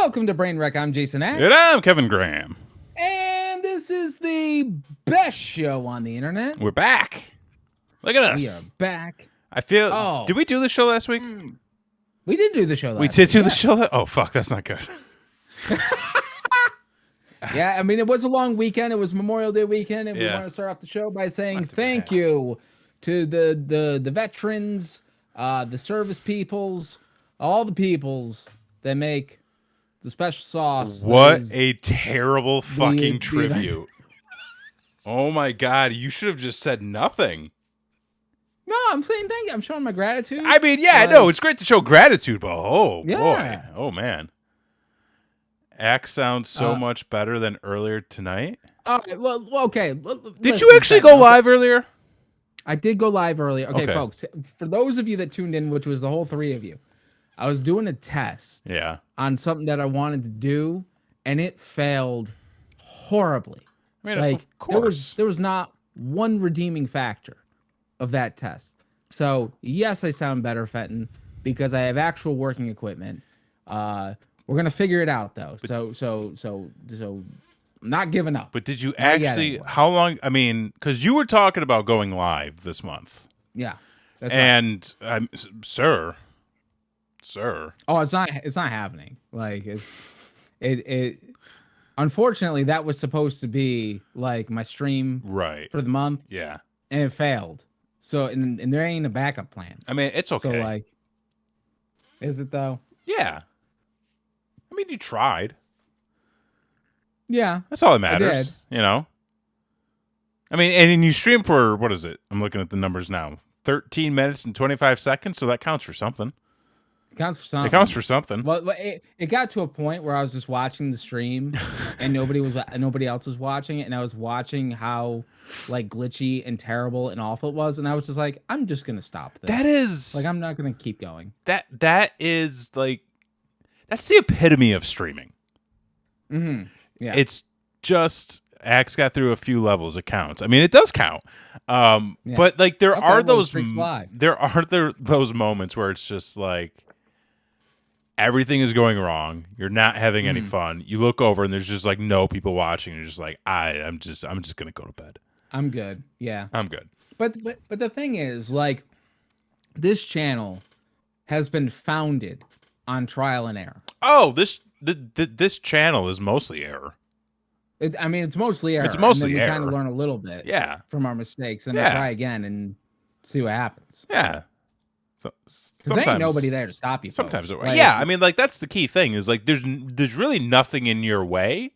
Welcome to Brain Wreck. I'm Jason Axe. And I'm Kevin Graham. And this is the best show on the internet. We're back. Look at us. We are back. I feel... Oh. Did we do the show last week? We did do the show last week. We did do the show? Oh, fuck. That's not good. Yeah, I mean, it was a long weekend. It was Memorial Day weekend. And we want to start off the show by saying thank you to the veterans, the service peoples, all the peoples that make the special sauce. What a terrible fucking tribute. Oh my God. You should have just said nothing. No, I'm saying thank you. I'm showing my gratitude. I mean, yeah, no, it's great to show gratitude, but boy. Oh, man. Axe sounds so much better than earlier tonight. Okay, well, okay. Did you actually go live earlier? I did go live earlier. Okay, folks, for those of you that tuned in, which was the whole three of you, I was doing a test on something that I wanted to do, and it failed horribly. I mean, like, of course. There was not one redeeming factor of that test. So, yes, I sound better, Fenton, because I have actual working equipment. We're gonna figure it out, though. So I'm not giving up. But did you actually? How long? I mean, because you were talking about going live this month. Yeah, that's and right. Sir. Oh, it's not happening. Like it. Unfortunately, that was supposed to be like my stream for the month. Yeah, and it failed. So and there ain't a backup plan. I mean, it's okay. So like, is it though? Yeah. I mean, you tried. Yeah. That's all that matters, you know? I mean, and you stream for, what is it? I'm looking at the numbers now. 13 minutes and 25 seconds, so that counts for something. It counts for something. Well, it got to a point where I was just watching the stream and nobody else was watching it, and I was watching how like glitchy and terrible and awful it was, and I was just like, I'm just going to stop this. That is... Like, I'm not going to keep going. That is like... That's the epitome of streaming. Mm-hmm. Yeah. It's just Axe got through a few levels. It counts. I mean, it does count. But like there are those those moments where it's just like everything is going wrong. You're not having any fun. You look over and there's just like no people watching. You're just like, I'm just gonna go to bed. I'm good. Yeah. I'm good. But the thing is, like, this channel has been founded on trial and error. Oh, this channel is mostly error. I mean, it's mostly error. It's mostly error. We kind of learn a little bit from our mistakes and then try again and see what happens. Yeah. Because there ain't nobody there to stop you. Sometimes I mean, like, that's the key thing is, like, there's really nothing in your way,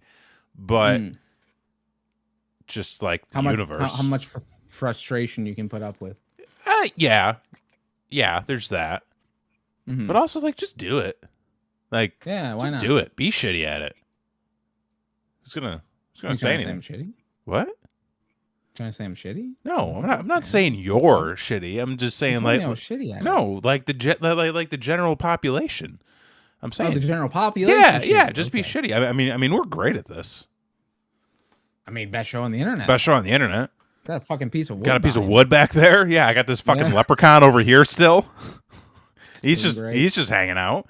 but just, like, the universe. How much frustration you can put up with. Yeah, there's that. Mm-hmm. But also, like, just do it. Like, why not? Do it. Be shitty at it. Who's gonna say anything? I'm shitty? What? Trying to say I'm shitty? No, I'm not saying you're shitty. I'm just saying like shitty at it. Like the general population. I'm saying the general population. Yeah. Just be shitty. I mean, we're great at this. I mean, best show on the internet. Got a fucking piece of wood. Got a piece of wood back there. Yeah, I got this fucking leprechaun over here still. He's just hanging out.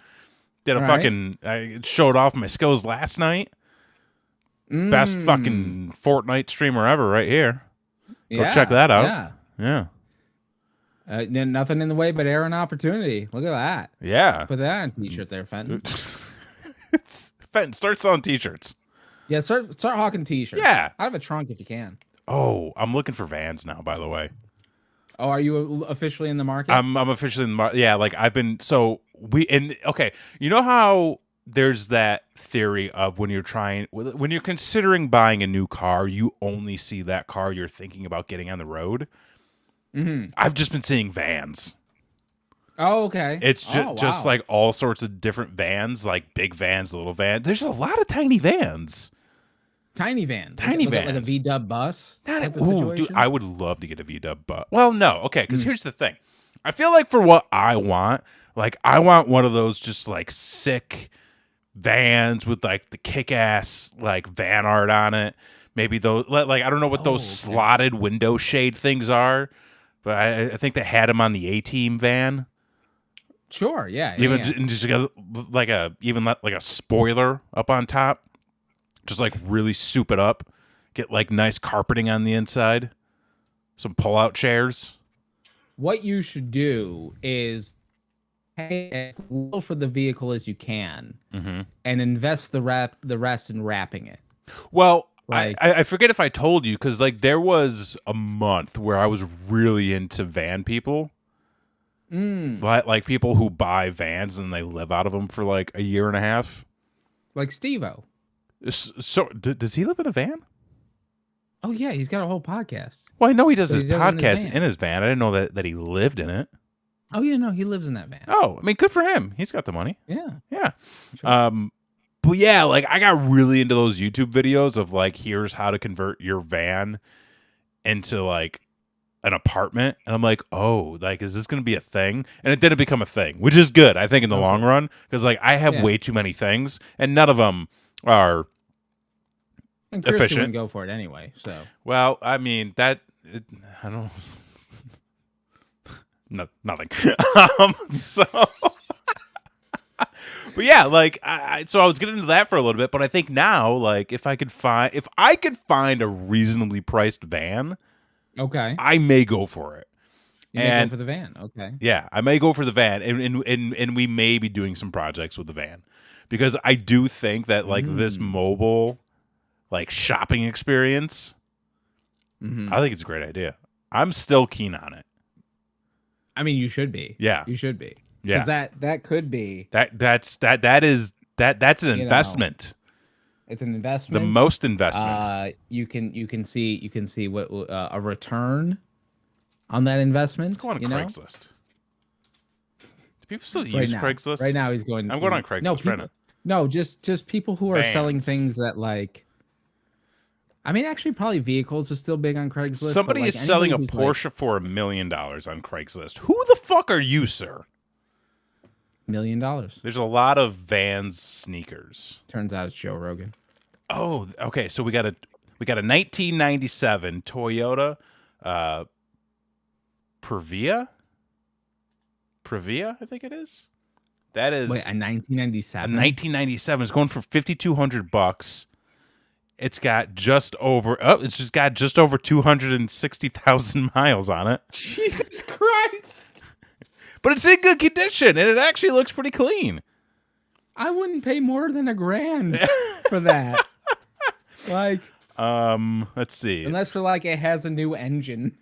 Did a fucking... I showed off my skills last night. Best fucking Fortnite streamer ever right here. Go check that out. Yeah. Nothing in the way but air and opportunity. Look at that. Yeah. Put that on a t-shirt there, Fenton. Fenton, start selling t-shirts. Yeah, start hawking t-shirts. Yeah. Out of a trunk if you can. Oh, I'm looking for Vans now, by the way. Oh, are you officially in the market? I'm officially in the market. Yeah, like I've been... So, you know how there's that theory of when you're considering buying a new car, you only see that car you're thinking about getting on the road? Mm-hmm. I've just been seeing vans. Oh, okay. It's just like all sorts of different vans, like big vans, little vans. There's a lot of tiny vans. Tiny vans. Like a V-dub bus? Dude, I would love to get a V-dub bus. Well, no. Okay, because here's the thing. I feel like for what I want, like I want one of those just like sick vans with like the kick-ass like van art on it. Maybe those, like I don't know what those slotted window shade things are, but I think they had them on the A-Team van. Sure, yeah. Even yeah. just like a spoiler up on top. Just like really soup it up. Get like nice carpeting on the inside. Some pull-out chairs. What you should do is pay as little for the vehicle as you can, and invest the rest in wrapping it. Well, Like, I forget if I told you, because like there was a month where I was really into van people. Like people who buy vans and they live out of them for like a year and a half. like Steve-O. So does he live in a van? Oh yeah, he's got a whole podcast. Well, I know he does But his he does it in his podcast van. in his van. I didn't know that he lived in it. Oh yeah, no, he lives in that van. Oh, I mean, good for him. He's got the money. Yeah. Yeah. Sure. But yeah, like I got really into those YouTube videos of like, here's how to convert your van into like an apartment. And I'm like, oh, like, is this going to be a thing? And it didn't become a thing, which is good, I think, in the long run. Because like I have way too many things and none of them are And Chris efficient. wouldn't go for it anyway. So Well, I mean, I don't no, nothing. So but yeah, like so I was getting into that for a little bit, but I think now, like, if I could find a reasonably priced van, okay, I may go for it. you may go for the van. Okay. Yeah, I may go for the van, and we may be doing some projects with the van, because I do think that like this mobile, like shopping experience, I think it's a great idea. I'm still keen on it. I mean, you should be. Yeah. You should be. Yeah. Because that could be. That's an investment. It's an investment. The most investment. You can see what a return on that investment. Let's go on Craigslist. Do people still Right use now. Craigslist? Right now he's going. I'm going on Craigslist right now. No, just people who are selling Vans. things that like. I mean, actually, probably vehicles are still big on Craigslist. Somebody but, like, is selling a anybody who's, Porsche for $1 million on Craigslist. Who the fuck are you, sir? $1 million. There's a lot of Vans sneakers. Turns out it's Joe Rogan. Oh, okay. So we got a 1997 Toyota Previa, I think it is. That is Wait, a 1997. A 1997 is going for $5,200. It's got just over 260,000 miles on it. Jesus Christ! But it's in good condition, and it actually looks pretty clean. I wouldn't pay more than $1,000 for that. Like, let's see. unless they're like it has a new engine.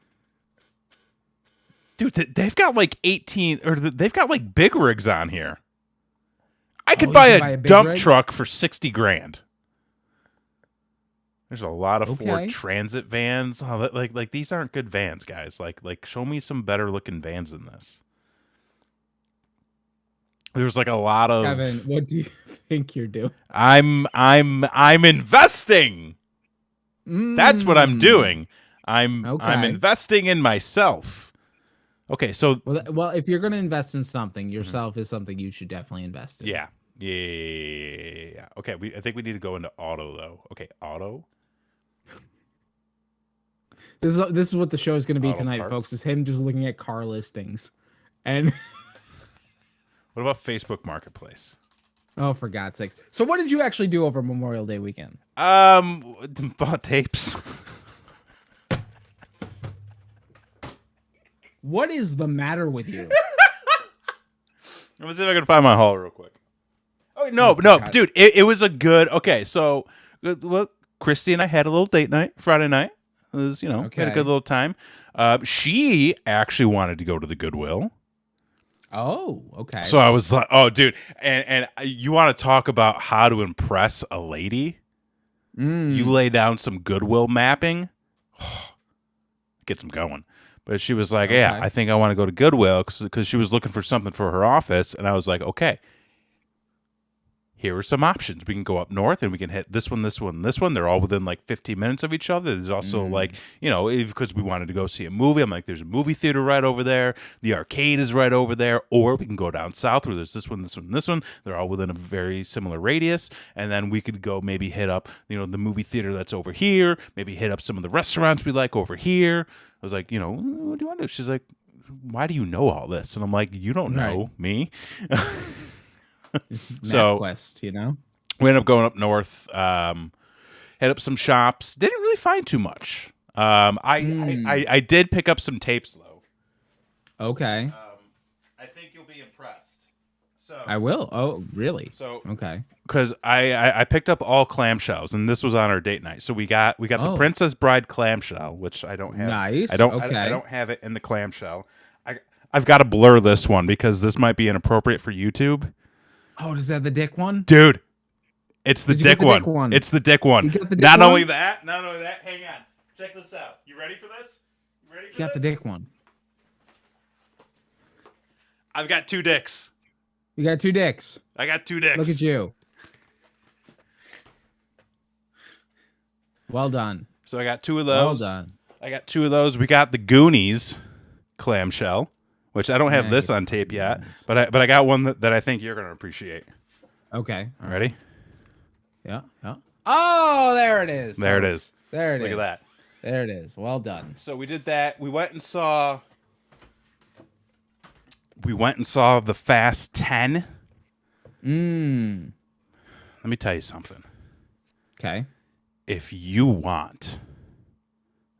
Dude, they've got like 18, or they've got like big rigs on here. I could you buy can a buy a big dump rig? truck for $60,000. There's a lot of Okay. Ford Transit vans. Oh, like these aren't good vans, guys. Like show me some better looking vans than this. There's like a lot of. Kevin, what do you think you're doing? I'm investing. That's what I'm doing. I'm investing in myself. Okay, so well, if you're going to invest in something, yourself is something you should definitely invest in. yeah. Okay, I think we need to go into auto though. Okay, auto. This is what the show is going to be Auto tonight, parts. folks. Is him just looking at car listings, and What about Facebook Marketplace? oh, for God's sakes! So, what did you actually do over Memorial Day weekend? Bought tapes. What is the matter with you? Let me see if I can find my haul real quick. Oh no, dude, it was a good. Okay, so well, Christy and I had a little date night Friday night. It was, had a Okay. good little time. She actually wanted to go to the Goodwill. Oh, okay. So I was like, oh, dude. And you want to talk about how to impress a lady? You lay down some Goodwill mapping. Gets them going. But she was like, yeah, I think I want to go to Goodwill because she was looking for something for her office. And I was like, okay, here are some options. We can go up north and we can hit this one, this one, this one. They're all within like 15 minutes of each other. There's also like, because we wanted to go see a movie. I'm like, there's a movie theater right over there. The arcade is right over there. Or we can go down south where there's this one, this one, this one. They're all within a very similar radius. And then we could go maybe hit up, the movie theater that's over here. Maybe hit up some of the restaurants we like over here. I was like, what do you want to do? She's like, why do you know all this? And I'm like, you don't know me. So quest, you know, we ended up going up north, hit up some shops. Didn't really find too much. I did pick up some tapes though. Okay. I think you'll be impressed. So I will. Oh, really? So okay. Because I picked up all clamshells, and this was on our date night. So we got the Princess Bride clamshell, which I don't have. Nice. I don't have it in the clamshell. I've got to blur this one because this might be inappropriate for YouTube. Oh, is that the dick one, dude? It's the dick one. It's the dick one. Not only that. Hang on. Check this out. You ready for this? You got the dick one. I've got 2 dicks. You got 2 dicks. I got 2 dicks. Look at you. Well done. So I got 2 of those. Well done. I got 2 of those. We got the Goonies clamshell, which I don't have this on tape yet, but I got one that I think you're going to appreciate. Okay. All right. Ready? Yeah. Oh, there it is. There it is. There it is. Look at that. There it is. Well done. So we did that. We went and saw the Fast 10. Let me tell you something. Okay. If you want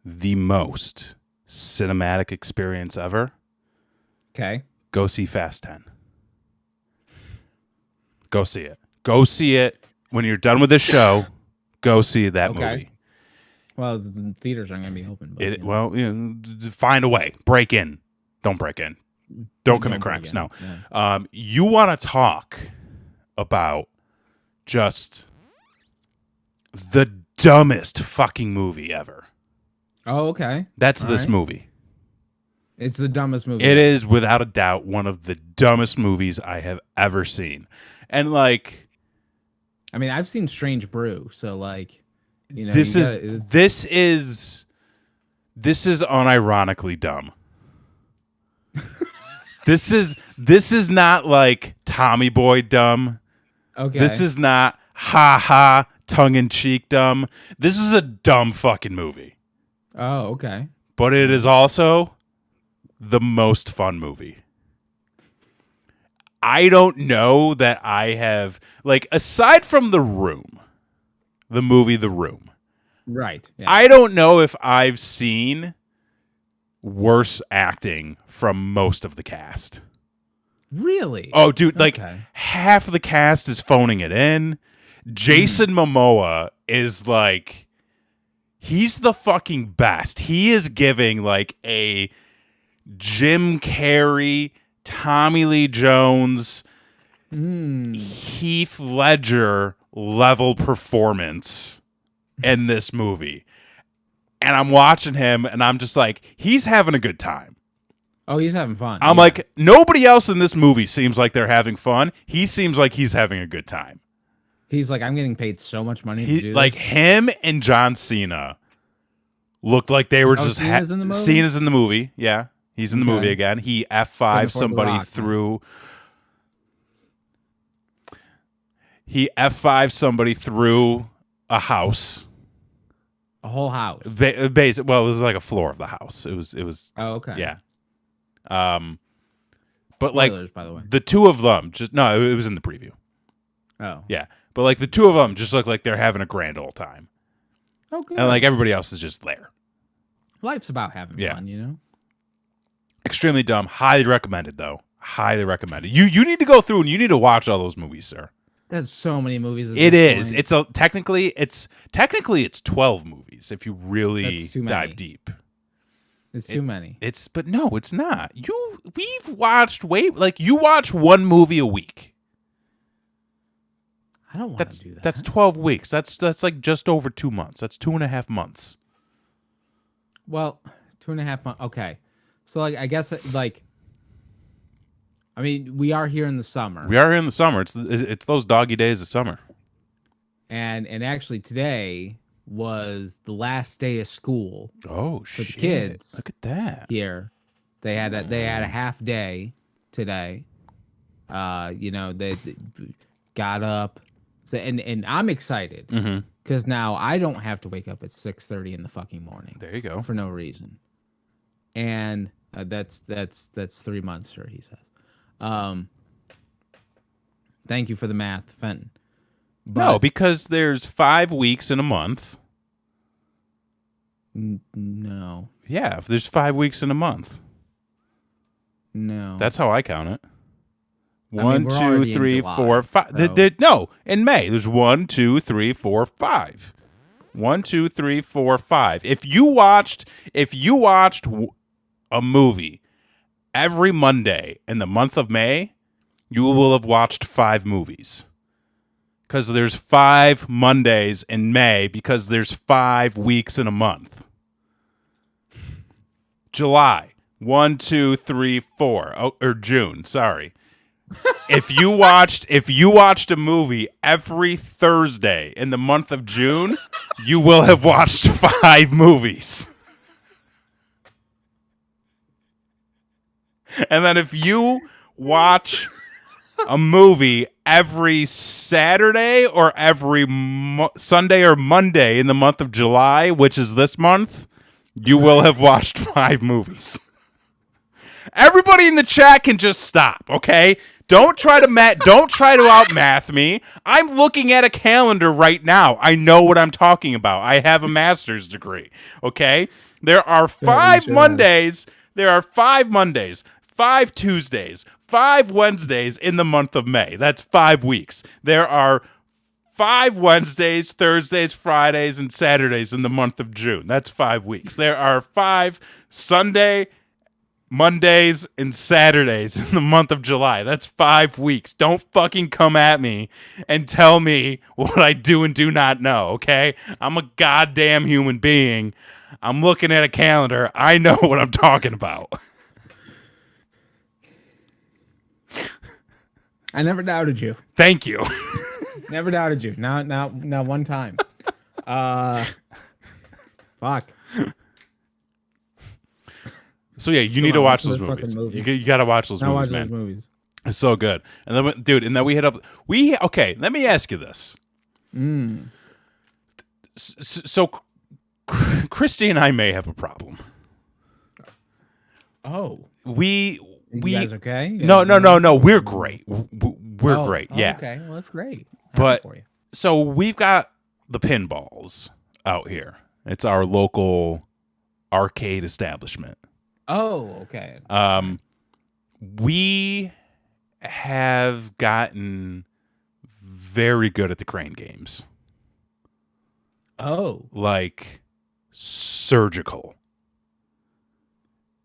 the most cinematic experience ever, okay, go see Fast 10. Go see it. Go see it. When you're done with this show, go see that movie. Well, the theaters aren't going to be open. But, Well, find a way. Break in. Don't break in. Don't commit crimes. No. Yeah. You want to talk about just the dumbest fucking movie ever. Oh, okay. That's this movie. It's the dumbest movie. It is, without a doubt, one of the dumbest movies I have ever seen. And, like... I mean, I've seen Strange Brew, so, like... You know, this is unironically dumb. This is not like Tommy Boy dumb. Okay. This is not ha tongue in cheek dumb. This is a dumb fucking movie. Oh, okay. But it is also the most fun movie. I don't know that I have, like, aside from The Room, the movie The Room. Right. Yeah. I don't know if I've seen worse acting from most of the cast. Really? Oh, dude, like half of the cast is phoning it in. Jason Momoa is like, he's the fucking best. He is giving like a Jim Carrey, Tommy Lee Jones, Heath Ledger level performance in this movie. And I'm watching him and I'm just like, he's having a good time. Oh, he's having fun. I'm like, nobody else in this movie seems like they're having fun. He seems like he's having a good time. He's like, I'm getting paid so much money to do this. Like, him and John Cena looked like they were just... Cena's in the movie? Cena's in the movie, yeah. He's in the movie again. He F5 somebody through... He F5 somebody through a house. A whole house. Well, it was like a floor of the house. It was. Oh, okay. Yeah. But spoilers, like, by the way, the two of them it was in the preview. Oh. Yeah. But like the two of them just look like they're having a grand old time. Okay. And like everybody else is just there. Life's about having fun, you know? Extremely dumb. Highly recommended, though. Highly recommended. You need to go through and you need to watch all those movies, sir. That's so many movies. It is. It's technically it's 12 movies if you really dive deep. It's too many. But no, it's not. We've watched you watch one movie a week. I don't want to do that. That's 12 weeks. That's like just over 2 months. That's 2.5 months. Well, 2.5 months. Okay. So like I guess like I mean, we are here in the summer. We are here in the summer. It's those doggy days of summer. And actually today was the last day of school. Oh, for the kids. Look at that. Here. They had a half day today. They got up. So and I'm excited because now I don't have to wake up at 6:30 in the fucking morning. There you go. For no reason. and that's 3 months, sir. He says. Thank you for the math, Fenton. But no, because there's 5 weeks in a month. No. Yeah, if there's 5 weeks in a month. No. That's how I count it. I mean, 1, 2, 3, 4, 5. So. No, in May there's 1, 2, 3, 4, 5. 1, 2, 3, 4, 5. If you watched a movie every Monday in the month of May, you will have watched 5 movies. Because there's 5 Mondays in May because there's 5 weeks in a month. July, 1, 2, 3, 4. Oh, or June, sorry. If you watched a movie every Thursday in the month of June, you will have watched 5 movies. And then if you watch a movie every Saturday or every Sunday or Monday in the month of July, which is this month, you will have watched 5 movies. Everybody in the chat can just stop, okay? Don't try to outmath me. I'm looking at a calendar right now. I know what I'm talking about. I have a master's degree, okay? There are 5 Mondays. There are 5 Mondays, 5 Tuesdays, 5 Wednesdays in the month of May. That's 5 weeks. There are 5 Wednesdays, Thursdays, Fridays, and Saturdays in the month of June. That's 5 weeks. There are 5 Sunday, Mondays, and Saturdays in the month of July. That's 5 weeks. Don't fucking come at me and tell me what I do and do not know, okay? I'm a goddamn human being. I'm looking at a calendar. I know what I'm talking about. I never doubted you. Thank you. Never doubted you. Not one time. Fuck. So yeah, you need to watch those movies. You got to watch those movies, man. Those movies. It's so good. And then, dude, and then we hit up. Okay. Let me ask you this. So, Christy and I may have a problem. Oh. You guys okay? No. We're great. We're great. Yeah. Okay. Well, that's great. But so we've got the pinballs out here. It's our local arcade establishment. Oh, okay. We have gotten very good at the crane games. Oh. Like surgical.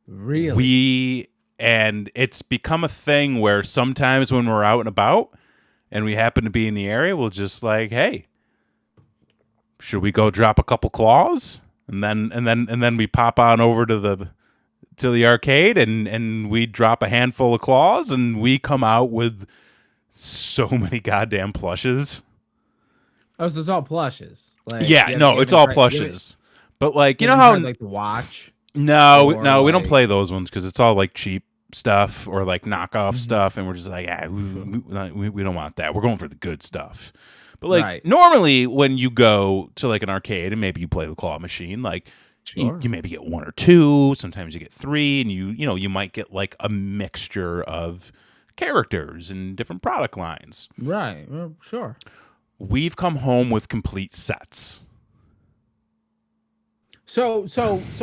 Really? And it's become a thing where sometimes when we're out and about and we happen to be in the area, we'll just like, hey, should we go drop a couple claws? And then we pop on over to the arcade and we drop a handful of claws and we come out with so many goddamn plushes. Oh, so it's all plushes. Like, it's all plushes. But like, you know how like the watch? No, we don't play those ones because it's all like cheap stuff or like knockoff stuff, and we're just like, we don't want that. We're going for the good stuff. But like normally when you go to like an arcade and maybe you play the claw machine, like you maybe get 1 or 2, sometimes you get 3, and you might get like a mixture of characters and different product lines. Right. Well, sure. We've come home with complete sets. So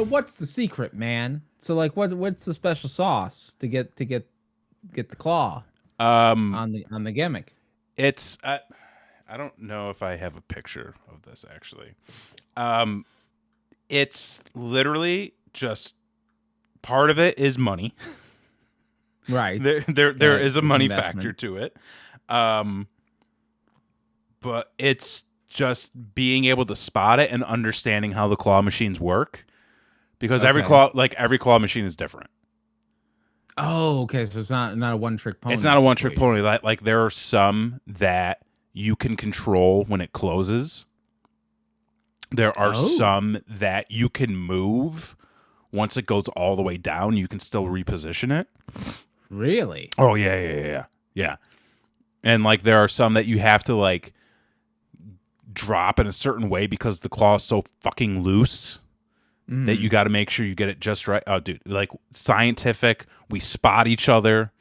what's the secret, man? So like what's the special sauce to get the claw on the gimmick? It's I don't know if I have a picture of this actually. It's literally just part of it is money. Right. There is a money factor to it. But it's just being able to spot it and understanding how the claw machines work, because every claw machine is different. Oh, okay. So it's not a one-trick pony. It's not a one-trick pony. Like there are some that you can control when it closes. There are some that you can move once it goes all the way down. You can still reposition it. Really? Oh yeah. And like there are some that you have to like drop in a certain way because the claw is so fucking loose that you got to make sure you get it just right. Oh, dude, like scientific. We spot each other.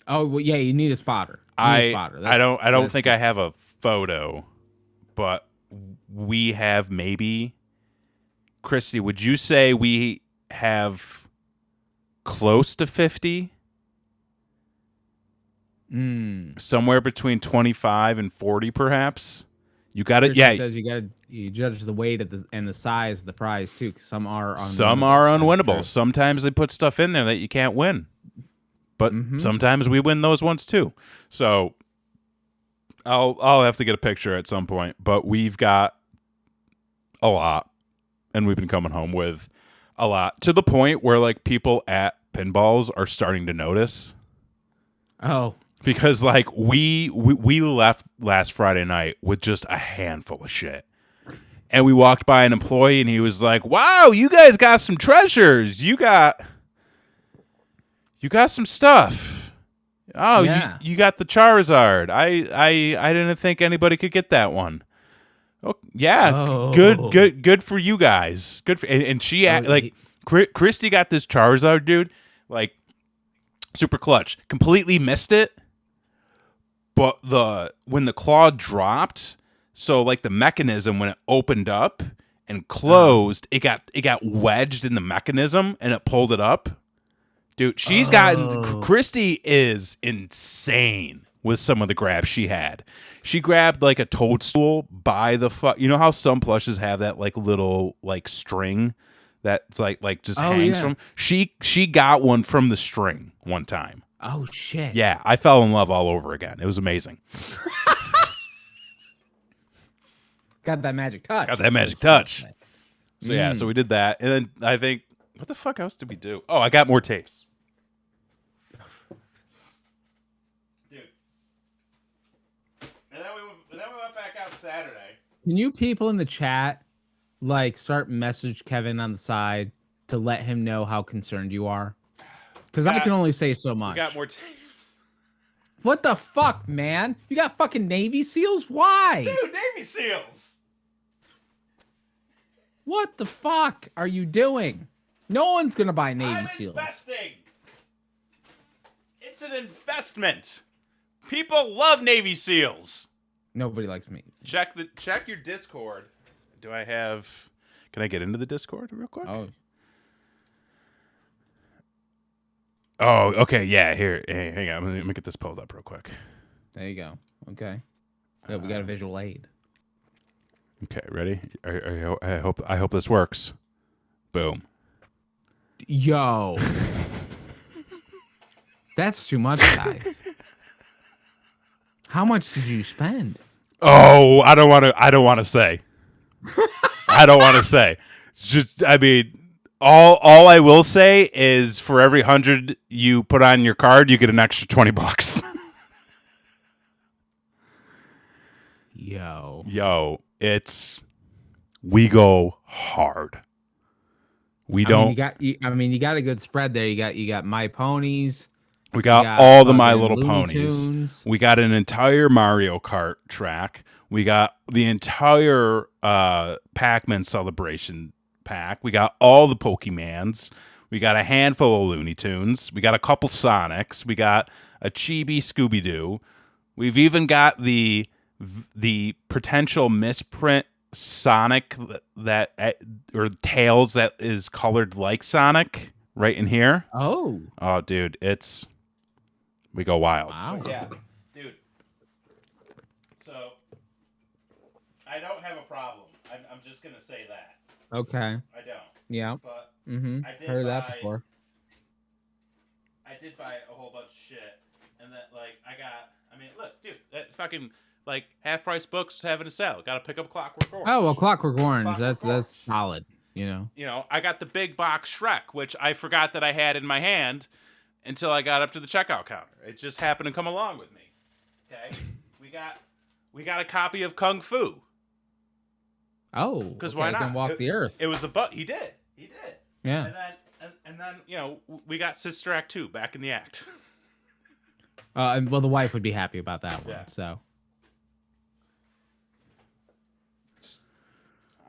Oh, well, yeah, you need a spotter. I don't think I have a photo, but we have maybe. Christy, would you say we have close to 50? Somewhere between 25 and 40, perhaps. You got it. Yeah, says you judge the weight of and the size of the prize too. Cause some are unwinnable. Sometimes they put stuff in there that you can't win, but sometimes we win those ones too. So I'll have to get a picture at some point. But we've got a lot, and we've been coming home with a lot to the point where like people at pinballs are starting to notice. Oh. Because like we left last Friday night with just a handful of shit, and we walked by an employee and he was like, "Wow, you guys got some treasures. You got some stuff. Oh, yeah. you got the Charizard. I didn't think anybody could get that one. Oh, yeah, good for you guys. Good for and she Christy got this Charizard, dude. Like super clutch. Completely missed it. But when the claw dropped, so like the mechanism when it opened up and closed, it got wedged in the mechanism and it pulled it up. Dude, Christy is insane with some of the grabs she had. She grabbed like a toadstool by the you know how some plushes have that like little like string that's like just hangs from. She got one from the string one time. Oh, shit. Yeah, I fell in love all over again. It was amazing. Got that magic touch. So, yeah, so we did that. And then I think, what the fuck else did we do? Oh, I got more tapes. Dude. And then we went back out Saturday. Can you people in the chat, like, start message Kevin on the side to let him know how concerned you are? Because I can only say so much. We got more tapes. What the fuck, man? You got fucking Navy SEALs? Why? Dude, Navy SEALs. What the fuck are you doing? No one's going to buy Navy SEALs. I'm investing. It's an investment. People love Navy SEALs. Nobody likes me. Check your Discord. Do I have... Can I get into the Discord real quick? Oh, okay, yeah, here. Hey, hang on. Let me get this pulled up real quick. There you go. Okay. Good, we got a visual aid. Okay, ready? I hope this works. Boom. Yo. That's too much, guys. How much did you spend? Oh, I don't want to say. I don't want to say. It's just, I mean, all I will say is for every 100 you put on your card, you get an extra $20. Yo, we go hard. We don't. You got a good spread there. You got My Ponies. We got all the My Little Ponies. Tunes. We got an entire Mario Kart track. We got the entire Pac-Man Celebration pack. We got all the Pokemans. We got a handful of Looney Tunes. We got a couple Sonics. We got a Chibi Scooby-Doo. We've even got the potential misprint Sonic or Tails that is colored like Sonic right in here. Oh, dude, we go wild. Wow. Yeah, dude. So I don't have a problem. I'm just gonna say that. Okay. I don't. Yeah. But I did heard that before. I did buy a whole bunch of shit, and that look, dude, that fucking like half price books having a sale. Got to pick up Clockwork Orange. Oh well, Clockwork Orange. That's solid. You know. I got the big box Shrek, which I forgot that I had in my hand until I got up to the checkout counter. It just happened to come along with me. Okay, we got a copy of Kung Fu. Oh, because why not? Can walk the earth. It was he did. Yeah. And then we got Sister Act 2 back in the act. Well, the wife would be happy about that one. Yeah. So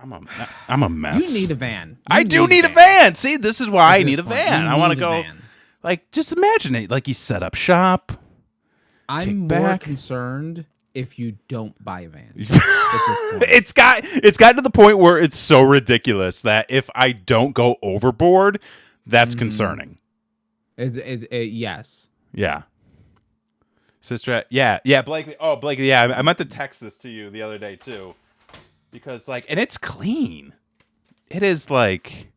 I'm a mess. You need a van. I do need a van. See, this is why I need a van. I want to go. Like, just imagine it. Like, you set up shop. I'm more concerned if you don't buy a van. It's gotten to the point where it's so ridiculous that if I don't go overboard, that's concerning. Yes. Yeah. Sister, yeah, Blakely. Oh, Blakely, yeah. I meant to text this to you the other day too, because like, and it's clean. It is like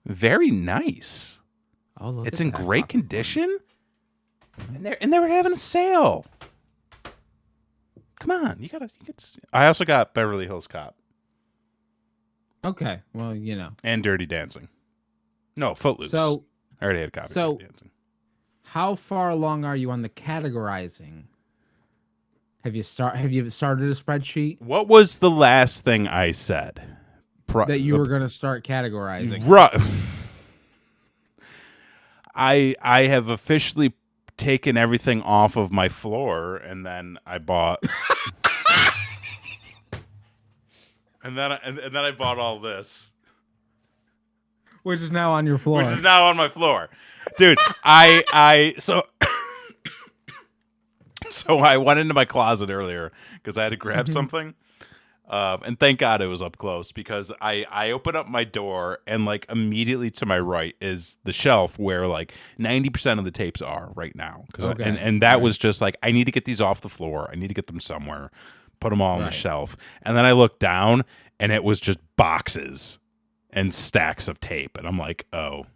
very nice. Oh, look, it's in great condition, and they were having a sale. Come on, you get. I also got Beverly Hills Cop. Okay, well, you know, and Dirty Dancing. No, Footloose. So I already had a copy. So, of Dirty Dancing. How far along are you on the categorizing? Have you started a spreadsheet? What was the last thing I said? That you were going to start categorizing. Right. I have officially taken everything off of my floor, and then I bought, and then I bought all this, which is now on your floor. Which is now on my floor, dude. So I went into my closet earlier because I had to grab something. And thank God it was up close, because I open up my door and like immediately to my right is the shelf where like 90% of the tapes are right now. And that was just like, I need to get these off the floor. I need to get them somewhere, put them all on the shelf. And then I looked down and it was just boxes and stacks of tape. And I'm like, oh.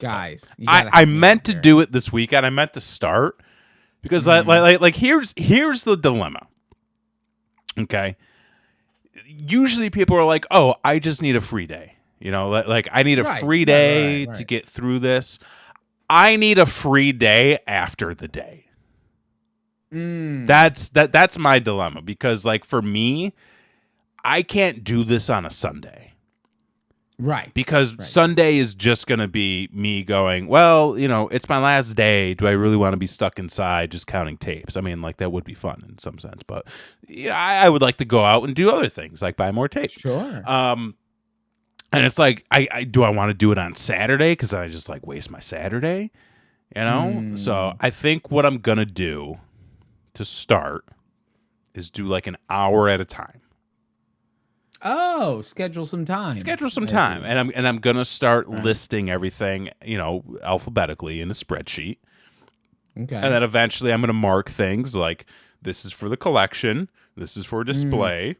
Guys, I meant to do it this weekend. I meant to start because like here's the dilemma. Okay. Usually people are like, "Oh, I just need a free day." You know, like I need a free day to get through this. I need a free day after the day. That's my dilemma, because like for me, I can't do this on a Sunday. Right. Because Sunday is just going to be me going, well, you know, it's my last day. Do I really want to be stuck inside just counting tapes? I mean, like, that would be fun in some sense. But yeah, I would like to go out and do other things, like buy more tapes. Sure. And it's like, do I want to do it on Saturday? Because I just, like, waste my Saturday, you know? So I think what I'm going to do to start is do, like, an hour at a time. Oh, schedule some time. And I'm going to start listing everything, you know, alphabetically in a spreadsheet. Okay. And then eventually I'm going to mark things like, this is for the collection, this is for display,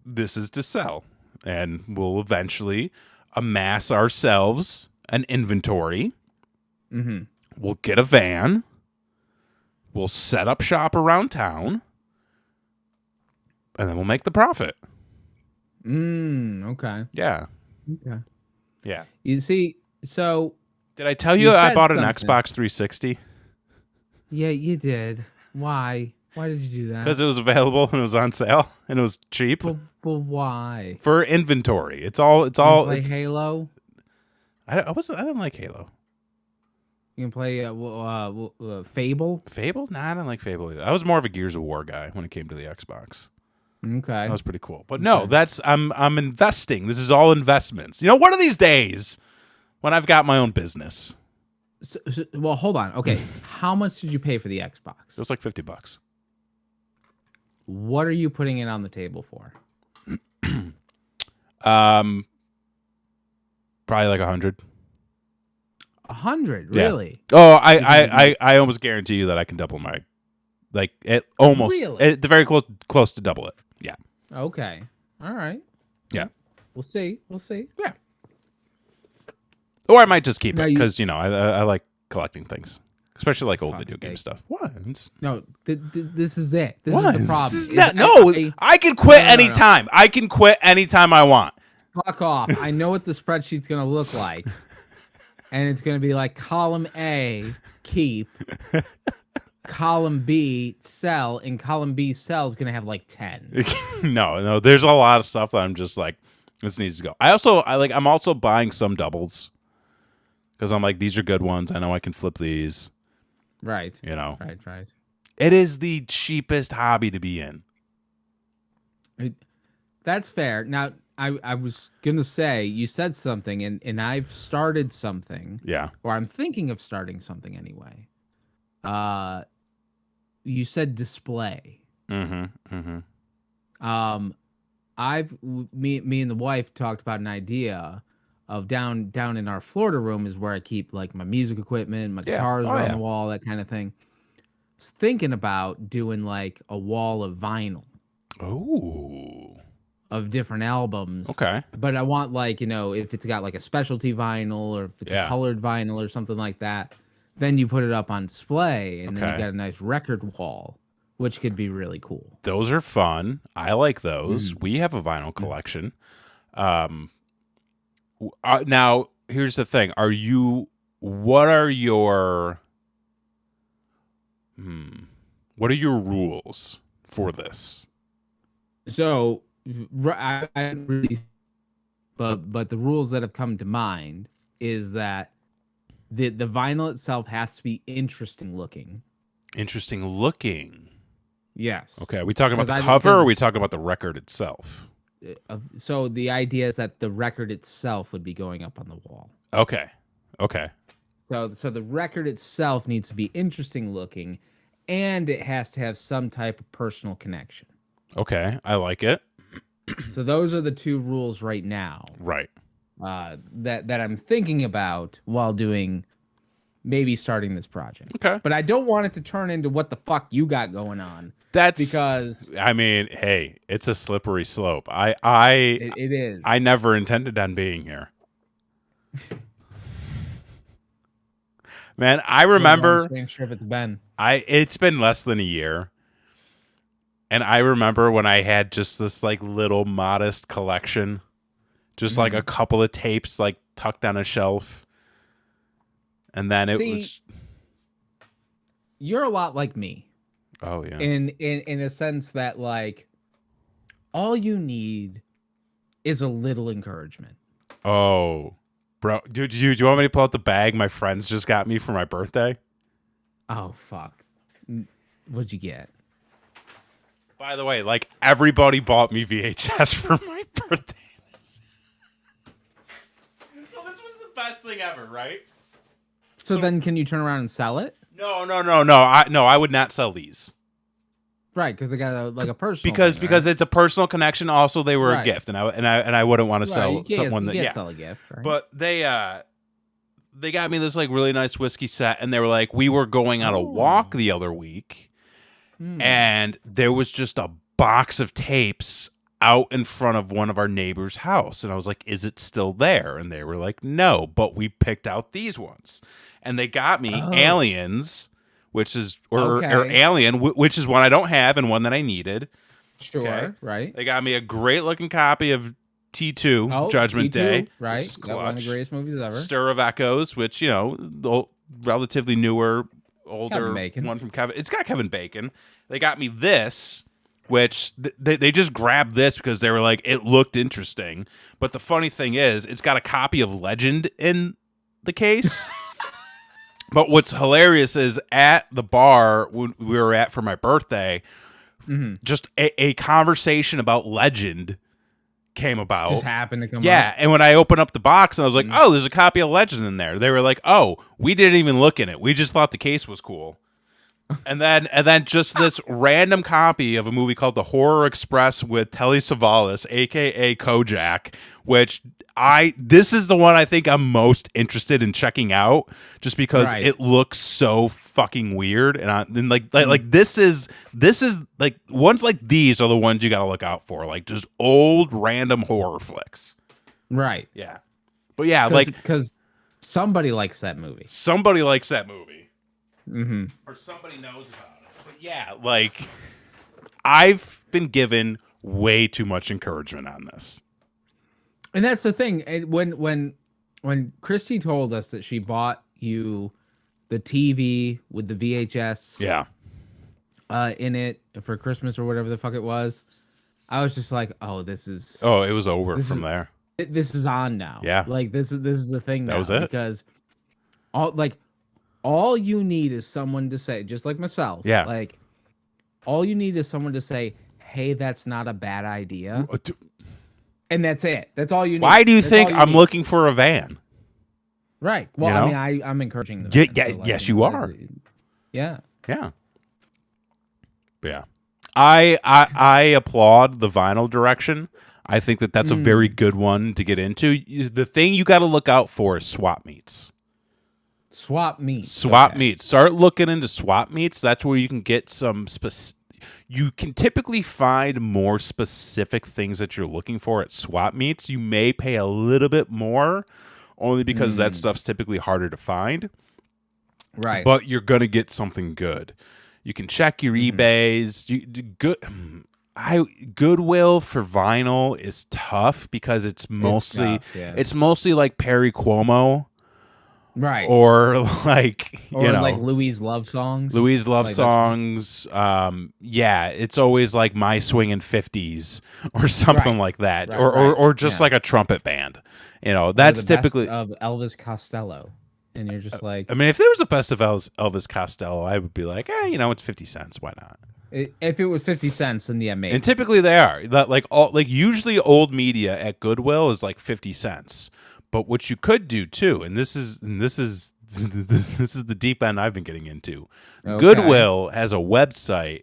this is to sell. And we'll eventually amass ourselves an inventory. We'll get a van. We'll set up shop around town. And then we'll make the profit. Okay. Yeah. Okay. Yeah. You see, so did I tell you I bought an Xbox 360? Yeah, you did. Why? Why did you do that? Because it was available and it was on sale and it was cheap. But why? For inventory. It's all. Play Halo. I didn't like Halo. You can play Fable. Fable? Nah, I didn't like Fable either. I was more of a Gears of War guy when it came to the Xbox. Okay. That was pretty cool. But no, I'm investing. This is all investments. You know, one of these days when I've got my own business. Well, hold on. Okay. How much did you pay for the Xbox? It was like $50. What are you putting it on the table for? Probably like 100. 100, really? Yeah. Oh, I almost guarantee you that I can double my, like, at the very close to double it. Yeah. Okay. All right. Yeah. We'll see. Yeah. Or I might just keep it because, you know, I like collecting things, especially like old video game stuff. What? No, this is it. This is the problem. I can quit anytime. I can quit anytime I want. Fuck off. I know what the spreadsheet's going to look like. And it's going to be like column A, keep. Column B, sell, and column B, sell is going to have like 10. No, there's a lot of stuff that I'm just like, this needs to go. I'm also buying some doubles because I'm like, these are good ones. I know I can flip these. Right. You know. Right. It is the cheapest hobby to be in. That's fair. Now, I was gonna say you said something, and I've started something. Yeah. Or I'm thinking of starting something anyway. You said display. Mm-hmm. Mm-hmm. Me and the wife talked about an idea of down in our Florida room is where I keep like my music equipment, my guitars are on the wall, that kind of thing. I was thinking about doing like a wall of vinyl. Oh. Of different albums. Okay. But I want like, if it's got like a specialty vinyl or if it's a colored vinyl or something like that, then you put it up on display and then you got a nice record wall, which could be really cool. Those are fun. I like those. We have a vinyl collection. Now, here's the thing. What are your rules for this? So I haven't really, but the rules that have come to mind is that the vinyl itself has to be interesting looking. Interesting looking. Yes. Okay. Are we talking about the cover or are we talking about the record itself? So the idea is that the record itself would be going up on the wall. Okay. Okay. So the record itself needs to be interesting looking, and it has to have some type of personal connection. Okay. I like it. So those are the two rules right now. Right. That I'm thinking about while maybe starting this project. Okay. But I don't want it to turn into what the fuck you got going on. Because I mean, hey, it's a slippery slope. It is. I never intended on being here. Man, I remember sure if it's been. It's been less than a year. And I remember when I had just this like little modest collection, just like a couple of tapes like tucked on a shelf. And then it was. You're a lot like me. Oh yeah. In a sense that like all you need is a little encouragement. Oh, bro, do you want me to pull out the bag my friends just got me for my birthday? Oh fuck. What'd you get? By the way, like everybody bought me VHS for my birthday. So this was the best thing ever, right? So then can you turn around and sell it? No. I would not sell these. Right, because they got a personal because it's a personal connection. Also, they were a gift, and I wouldn't want to sell someone that sell a gift. Right? But they got me this like really nice whiskey set, and they were like, we were going on a walk the other week, and there was just a box of tapes out in front of one of our neighbors' house, and I was like, is it still there? And they were like, no, but we picked out these ones, and they got me Aliens. Which is or Alien, which is one I don't have and one that I needed. Sure, right. They got me a great looking copy of T2, Judgment T2, Day, right? One of the greatest movies ever. Stir of Echoes, which the relatively newer, older one from Kevin. It's got Kevin Bacon. They got me this, which they just grabbed this because they were like it looked interesting. But the funny thing is, it's got a copy of Legend in the case. But what's hilarious is at the bar when we were at for my birthday, just a conversation about Legend came about. Just happened to come up. Yeah, and when I opened up the box, and I was like, oh, there's a copy of Legend in there. They were like, oh, we didn't even look in it. We just thought the case was cool. And then just this random copy of a movie called The Horror Express with Telly Savalas, a.k.a. Kojak, which this is the one I think I'm most interested in checking out just because it looks so fucking weird. And like this is like ones like these are the ones you got to look out for, like just old random horror flicks. Right. Yeah. But yeah, because somebody likes that movie. Somebody likes that movie. Mm-hmm. Or somebody knows about it. But yeah, like I've been given way too much encouragement on this. And that's the thing. And when Christy told us that she bought you the TV with the VHS in it for Christmas or whatever the fuck it was, I was just like, oh, this is it was over from there. This is on now. Yeah. Like this is the thing now. That was it. Because all you need is someone to say, just like myself. Yeah. Like, all you need is someone to say, hey, that's not a bad idea. And that's it. That's all you need. Why do you think I'm looking for a van? Right. Well, you know? I mean, I'm encouraging the van. Yeah, so like, yes, you are. Yeah. Yeah. Yeah. I applaud the vinyl direction. I think that's a very good one to get into. The thing you got to look out for is swap meets. Swap meets. Swap meets. Start looking into swap meets. That's where you can get some you can typically find more specific things that you're looking for at swap meets. You may pay a little bit more only because that stuff's typically harder to find. Right. But you're going to get something good. You can check your eBays. Goodwill for vinyl is tough because it's mostly like Perry Como. Right. Or like, you know, like Louis' love songs. Louis' love songs. Yeah, it's always like My Swingin' 50s or something like that. Or just like a trumpet band. You know, that's typically of Elvis Costello. And you're just like, I mean, if there was a best of Elvis Costello, I would be like, you know, it's 50 cents. Why not? If it was 50 cents, then yeah, maybe. And typically they are. That usually old media at Goodwill is like 50 cents. But what you could do too, and this is the deep end I've been getting into. Okay. Goodwill has a website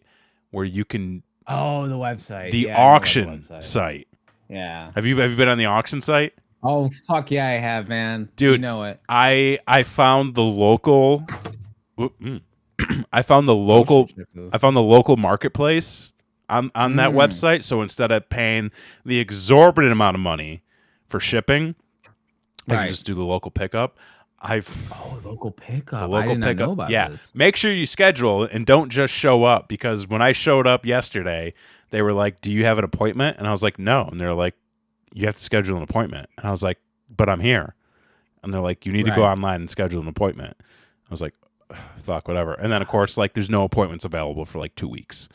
where you can the website. The auction site. Yeah. Have you been on the auction site? Oh fuck yeah, I have, man. Dude, you know it. I found the local I found the local marketplace on that website. So instead of paying the exorbitant amount of money for shipping, I can just do the local pickup. Local pickup. I did not know about this. Make sure you schedule and don't just show up, because when I showed up yesterday, they were like, "Do you have an appointment?" And I was like, "No." And they're like, "You have to schedule an appointment." And I was like, "But I'm here." And they're like, "You need to go online and schedule an appointment." I was like, "Fuck, whatever." And then of course, like, there's no appointments available for like 2 weeks.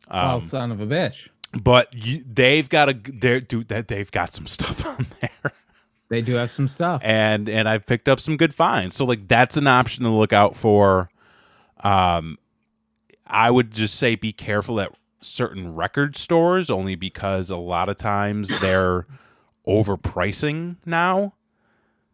Son of a bitch. But they've got some stuff on there. They do have some stuff, and I've picked up some good finds. So like, that's an option to look out for. I would just say be careful at certain record stores, only because a lot of times they're overpricing now.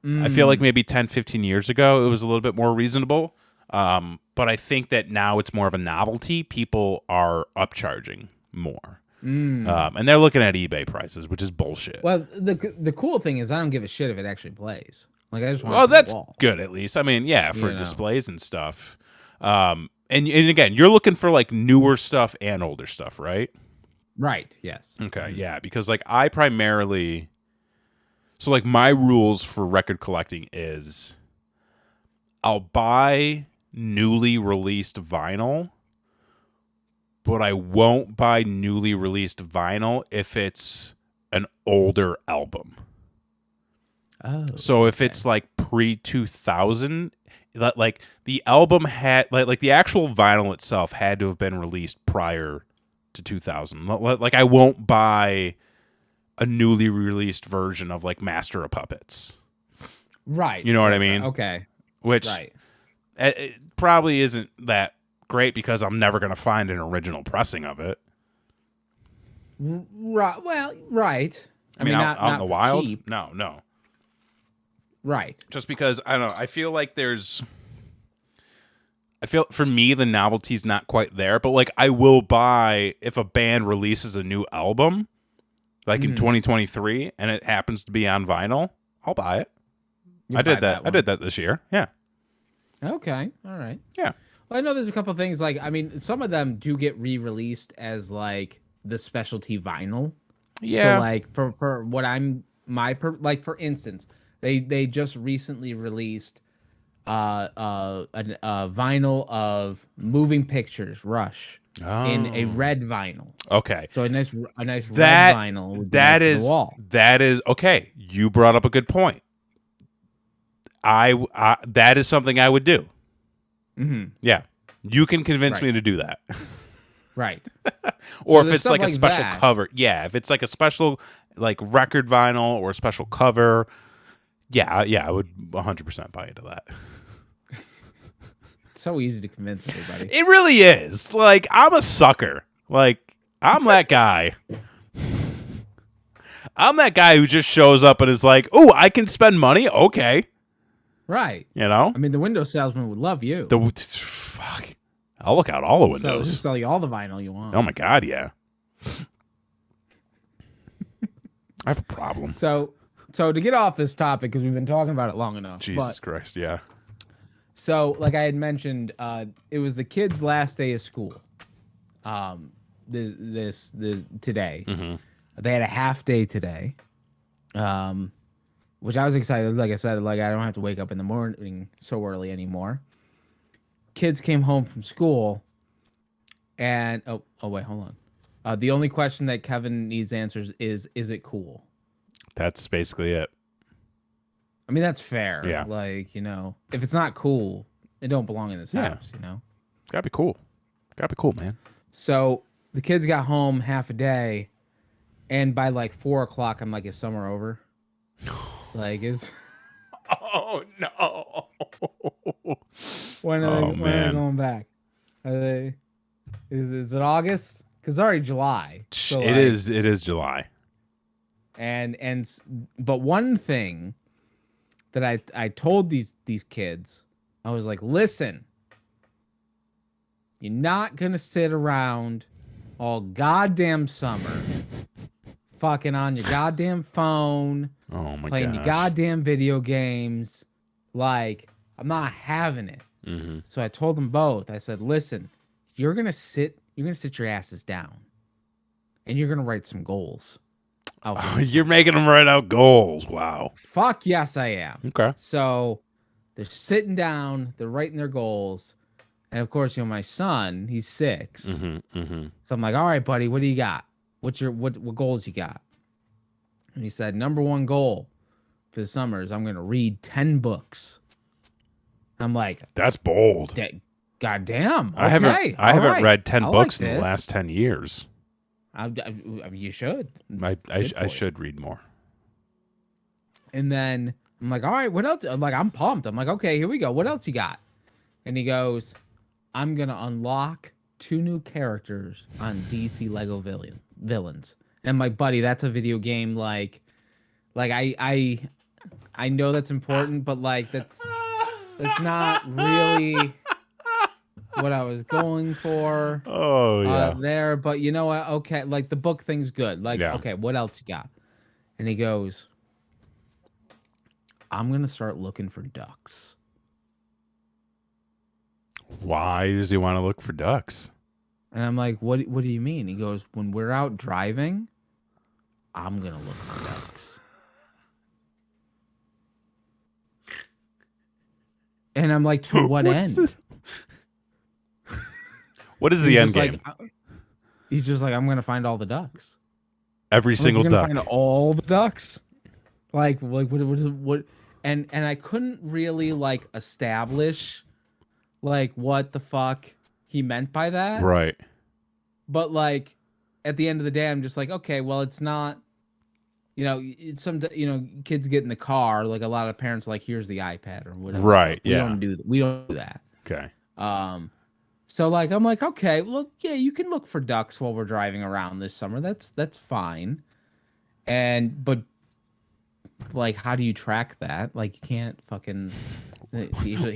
I feel like maybe 10, 15 years ago it was a little bit more reasonable. But I think that now it's more of a novelty. People are upcharging more. And they're looking at eBay prices, which is bullshit. Well, the cool thing is I don't give a shit if it actually plays. Like, I just want. Well, that's good at least. I mean, yeah, for displays and stuff. And again, you're looking for like newer stuff and older stuff, right? Right. Yes. Okay. Yeah, because like I primarily, so like my rules for record collecting is, I'll buy newly released vinyl, but I won't buy newly released vinyl if it's an older album. Oh. So if it's like pre-2000, like the album had like the actual vinyl itself had to have been released prior to 2000. Like, I won't buy a newly released version of like Master of Puppets. Right. You know what I mean? Okay. Which it probably isn't that great, because I'm never going to find an original pressing of it. Right. Well, right. I mean, out in the wild? Cheap. No. Right. Just because, I don't know, I feel for me the novelty's not quite there, but like I will buy, if a band releases a new album like in 2023 and it happens to be on vinyl, I'll buy it. I did that this year. Yeah. Okay. All right. Yeah. Well, I know there's a couple things, like, I mean, some of them do get re-released as like the specialty vinyl. Yeah. So like for what like for instance, they just recently released a vinyl of Moving Pictures Rush in a red vinyl. Okay. So a nice red vinyl would be nice to the wall. That is okay. You brought up a good point. I that is something I would do. Mm-hmm. Yeah, you can convince me to do that. Right. Or so if it's like a special cover. Yeah, if it's like a special like record vinyl or a special cover. Yeah, I would 100% buy into that. It's so easy to convince everybody. It really is. Like, I'm a sucker. Like, I'm that guy. I'm that guy who just shows up and is like, "Oh, I can spend money. Okay." Right. You know? I mean, the window salesman would love you. Fuck. I'll look out all the windows. He'll sell you all the vinyl you want. Oh my God, yeah. I have a problem. So to get off this topic, because we've been talking about it long enough. Jesus Christ, yeah. So, like I had mentioned, it was the kids' last day of school. Today. Mm-hmm. They had a half day today. Which I was excited. Like I said, like I don't have to wake up in the morning so early anymore. Kids came home from school, and oh wait, hold on. The only question that Kevin needs answers is it cool? That's basically it. I mean, that's fair. Yeah. Like, if it's not cool, it don't belong in this house, Gotta be cool. Gotta be cool, man. So the kids got home half a day, and by like 4 o'clock, I'm like, is summer over? Like, it's... Oh, no. When are they going back? Are they... Is it August? Because it's already July. So it is July. But one thing that I told these kids, I was like, listen, you're not gonna sit around all goddamn summer fucking on your goddamn phone, playing your goddamn video games. Like, I'm not having it. Mm-hmm. So I told them both. I said, listen, you're gonna sit your asses down, and you're gonna write some goals. You're making them write out goals. Wow. Fuck yes, I am. Okay. So they're sitting down, they're writing their goals. And of course, my son, he's 6. Mm-hmm, mm-hmm. So I'm like, all right, buddy, what do you got? What goals you got? And he said, number one goal for the summer is I'm going to read 10 books. I'm like, that's bold. Goddamn. Okay, I haven't read 10 books like in the last 10 years. You should. I should read more. And then I'm like, all right, what else? I'm like, I'm pumped. I'm like, okay, here we go. What else you got? And he goes, I'm going to unlock 2 new characters on DC Lego villains. And I'm like, buddy, that's a video game. Like I know that's important, but like that's not really what I was going for. Oh yeah. There, but you know what? Okay, like the book thing's good. Like, okay, what else you got? And he goes, I'm gonna start looking for ducks. Why does he want to look for ducks? And I'm like, what do you mean? He goes, when we're out driving, I'm gonna look for ducks. And I'm like, to what end? What is the end game? He's just like, I'm gonna find all the ducks. Every single duck. Find all the ducks. Like what? And I couldn't really like establish like what the fuck he meant by that. Right. But like at the end of the day, I'm just like, okay, well, it's not. Kids get in the car. Like a lot of parents are like, here's the iPad or whatever. Right. We don't do that. Okay. So like I'm like, okay, well, yeah, you can look for ducks while we're driving around this summer. That's fine. But like, how do you track that? Like, you can't fucking.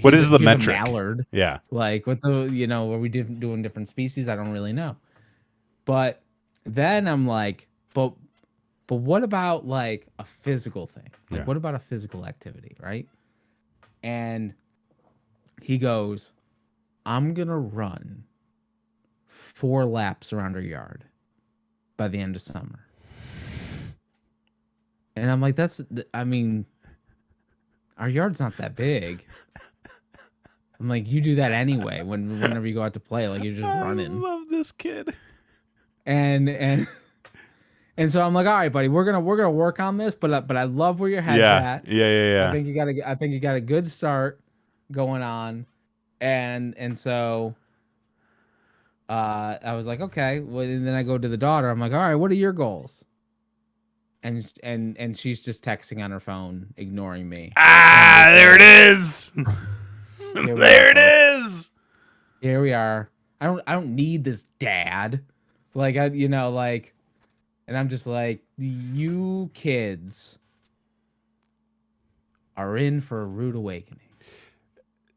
What is the metric? Mallard. Yeah. Like, what are we doing different species? I don't really know. But then I'm like, but what about like a physical thing? Like, what about a physical activity, right? And he goes, I'm going to run 4 laps around our yard by the end of summer. And I'm like, our yard's not that big. I'm like, you do that anyway whenever you go out to play. Like, you're just running. I love this kid. And so I'm like, all right, buddy, we're gonna work on this, but I love where your head's at. Yeah. I think you got a good start going on. And so I was like, okay. Well, and then I go to the daughter. I'm like, all right, what are your goals? And she's just texting on her phone, ignoring me. There it is. There it is. Here we are. I don't need this, Dad. Like And I'm just like, you kids are in for a rude awakening.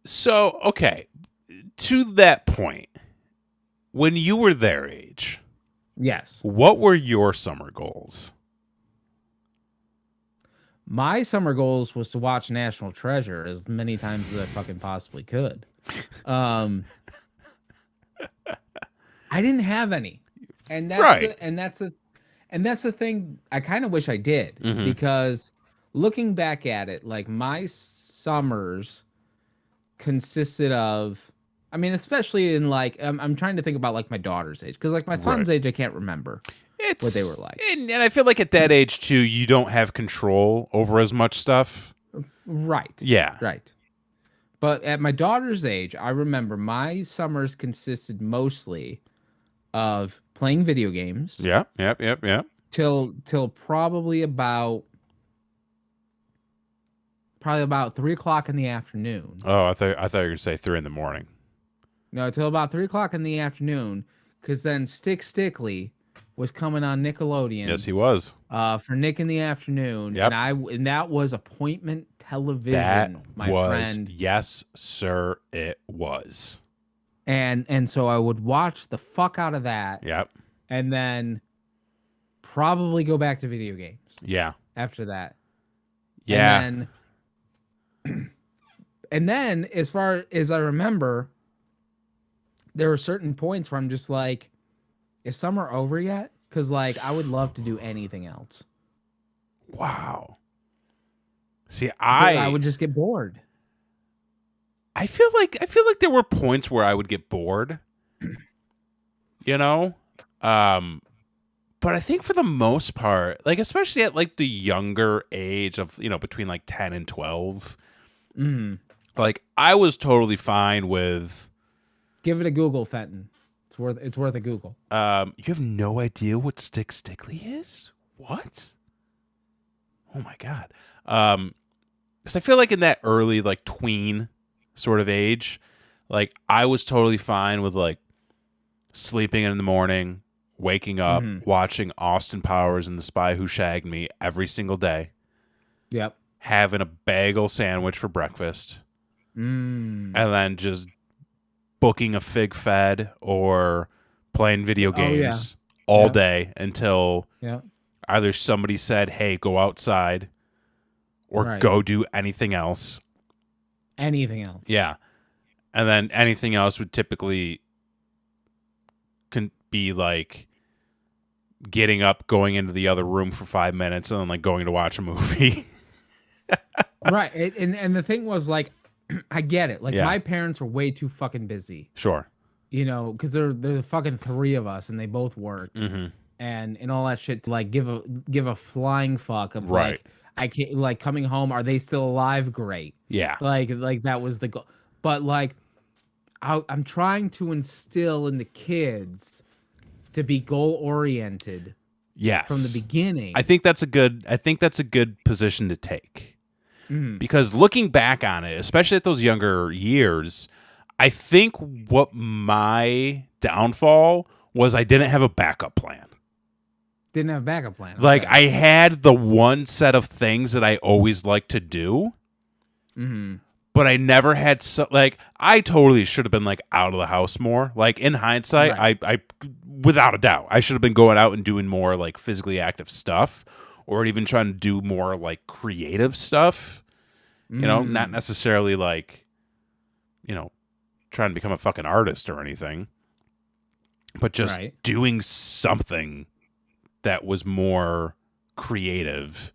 So, okay, to that point, when you were their age, yes, what were your summer goals? My summer goals was to watch National Treasure as many times as I fucking possibly could. I didn't have any, and that's the thing. I kind of wish I did, because looking back at it, like my summers consisted of, I mean, especially in like, I'm trying to think about like my daughter's age, because like my son's age, I can't remember what they were like. And I feel like at that age too, you don't have control over as much stuff. Right. Yeah. Right. But at my daughter's age, I remember my summers consisted mostly of playing video games. Yeah. Till probably about 3:00 in the afternoon. Oh, I thought you were going to say 3 in the morning. No, till about 3:00 in the afternoon, because then Stickly was coming on Nickelodeon. Yes, he was. For Nick in the Afternoon. Yep. And that was appointment television, friend. Yes, sir, it was. And so I would watch the fuck out of that. Yep. And then probably go back to video games. Yeah. After that. Yeah. And then as far as I remember, there were certain points where I'm just like, is summer over yet? Because like I would love to do anything else. Wow. See, I would just get bored. I feel like there were points where I would get bored. You know? But I think for the most part, like especially at like the younger age of, between like 10 and 12, like I was totally fine with. Give it a Google, Fenton. It's worth a Google. You have no idea what Stickly is? What? Oh my God. Because I feel like in that early like tween sort of age, like I was totally fine with like sleeping in the morning, waking up, watching Austin Powers and The Spy Who Shagged Me every single day. Yep. Having a bagel sandwich for breakfast. And then just booking a Fig Fed or playing video games all day until either somebody said, hey, go outside or go do anything else. Anything else. Yeah. And then anything else would typically can be like getting up, going into the other room for 5 minutes, and then like going to watch a movie. Right. And the thing was like, I get it. Like my parents are way too fucking busy. Sure. Because there's fucking 3 of us and they both work. And all that shit to like give a flying fuck of like, I can't, like, coming home, are they still alive? Great. Yeah. Like that was the goal. But like I'm trying to instill in the kids to be goal oriented. Yes. From the beginning. I think that's a good position to take. Because looking back on it, especially at those younger years, I think what my downfall was I didn't have a backup plan. Didn't have a backup plan. Okay. Like I had the one set of things that I always liked to do. But I never had I totally should have been like out of the house more. Like in hindsight, I without a doubt, I should have been going out and doing more like physically active stuff, or even trying to do more like creative stuff. You know, not necessarily like, trying to become a fucking artist or anything, but just doing something that was more creative.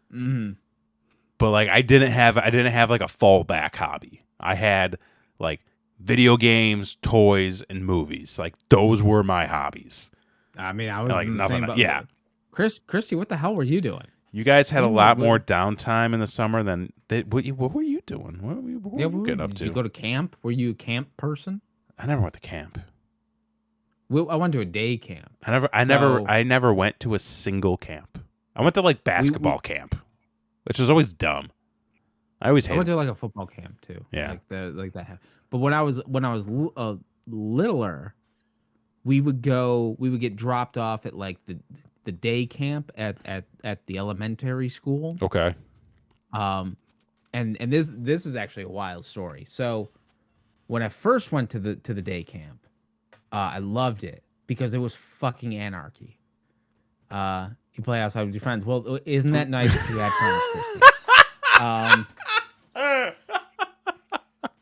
But like I didn't have like a fallback hobby. I had like video games, toys, and movies. Like those were my hobbies. I mean, I was like in the nothing. same boat. Yeah, Christy, what the hell were you doing? You guys had a lot more downtime in the summer than what were you doing? What were you getting up to? Did you go to camp? Were you a camp person? I never went to camp. I went to a day camp. I never went to a single camp. I went to like basketball camp, which was always dumb. I went to like a football camp too. Yeah, like that. But when I was littler, we would get dropped off at like the day camp at the elementary school. Okay. And this is actually a wild story. So when I first went to the day camp, I loved it because it was fucking anarchy. You play outside with your friends. Well, isn't that nice if you had friends, Christy?